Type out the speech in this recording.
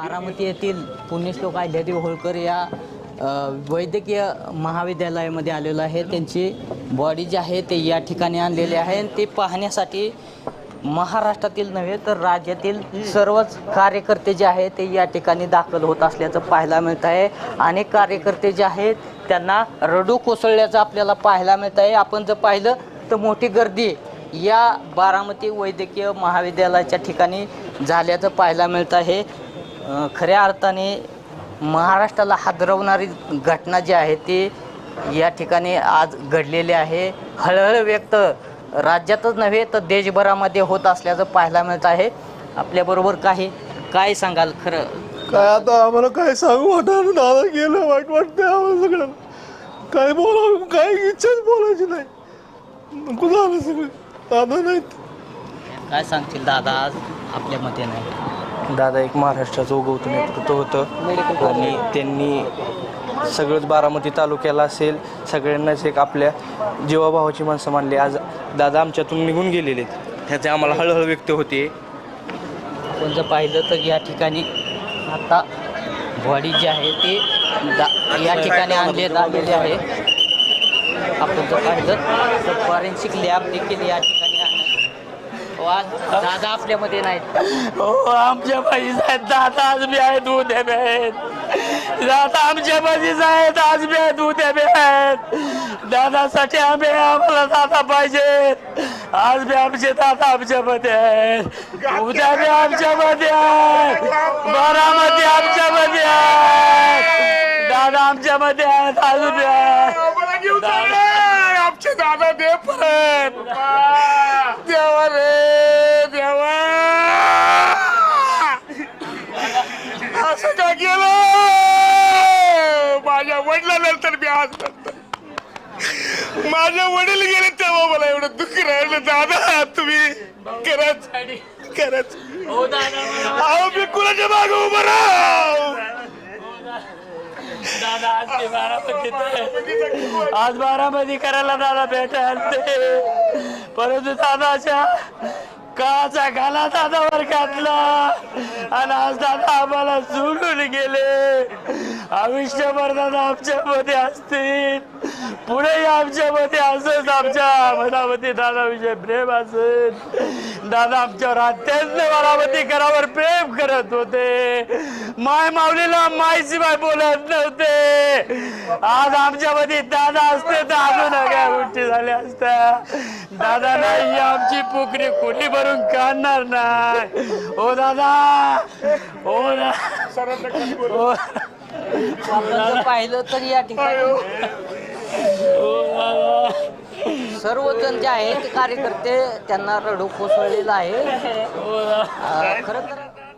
बारामती येथील पुण्यश्लोक अहिल्यादेवी होळकर या वैद्यकीय महाविद्यालयामध्ये आलेलो आहे। त्यांची बॉडी जी आहे ते या ठिकाणी आणलेली आहे आणि ते पाहण्यासाठी महाराष्ट्रातील नव्हे तर राज्यातील सर्वच कार्यकर्ते जे आहेत ते या ठिकाणी दाखल होत असल्याचं पाहायला मिळत आहे। अनेक कार्यकर्ते जे आहेत त्यांना रडू कोसळल्याचं आपल्याला पाहायला मिळत आहे। आपण जर पाहिलं तर मोठी गर्दी या बारामती वैद्यकीय महाविद्यालयाच्या ठिकाणी झाल्याचं पाहायला मिळत आहे। खऱ्या अर्थाने महाराष्ट्राला हादरवणारी घटना जी आहे ती या ठिकाणी आज घडलेली आहे। हळहळ व्यक्त राज्यातच नव्हे तर देशभरामध्ये होत असल्याचं पाहायला मिळत आहे। आपल्याबरोबर काय सांगाल? खरं काय आता आम्हाला काय सांगू वाटत, दादा गेलं वाईट वाटतंय आम्हाला सगळं। काय बोलावं, काय इच्छाच बोलायची नाही, नको झालं सगळं। दादा नाहीत, काय सांगतील दादा आज आपल्यामध्ये? नाही दादा एक महाराष्ट्राचं उगवतं नेतृत्व होतं आणि त्यांनी सगळंच बारामती तालुक्याला असेल सगळ्यांनाच एक आपल्या जीवाभावाची माणसं मानली। आज दादा आमच्यातून निघून गेलेले आहेत, ह्याचे आम्हाला हळहळ व्यक्त होते। आपण जर पाहिलं तर या ठिकाणी आता बॉडी जी आहे ती या ठिकाणी आणलेली आहे। आपण जर पाहिलं तर फॉरेन्सिक लॅब देखील या ठिकाणी दादा आपल्यामध्ये नाहीत। हो आमच्या पाशीच आहेत दादा, आज बी आहेत उद्या बी आहेत दादा, आमच्या पाशीच आहेत आज बी आहेत उद्या बी आहेत। दादासाठी आम्हाला दादा पाहिजे, आज बी आमचे दादा आमच्यामध्ये आहेत, उद्या बी आमच्यामध्ये आहेत, बारामती आमच्यामध्ये आहेत, दादा आमच्यामध्ये आहेत, आज बी आहेत आमचे दादा। दे परत देवा रे देवा, असं का केलं माझ्या वडिलांनंतर? मी आज माझे वडील गेले तेव्हा मला एवढं दुःख राहिलं। दादा तुम्ही खरंच अहो मी कुणाच्या मागे उभं राहू दादा? आज बारामती करायला दादा भेटायला ते, परंतु दादाच्या काचा घाला दादावर घातला आणि आज दादा आम्हाला सोडून गेले। आयुष्यभर दादा आमच्यामध्ये असतील, पुढे आमच्यामध्ये असत, आमच्या मनामध्ये दादाविषयी प्रेम असेल। दादा आमच्यावर अत्यंत बारामती करावर प्रेम करत होते, माय माऊलीला मायची माय बोलत नव्हते। आज आमच्यामध्ये दादा असते तर अजून काय गोष्टी झाल्या असत्या। दादा नाही आमची पुकरी कोणी भरून काढणार नाही। हो दादा, हो ना आपण पाहिलं तर या ठिकाणी सर्वजण जे आहेत कार्यकर्ते त्यांना रडू कोसळलेला आहे। खरं तर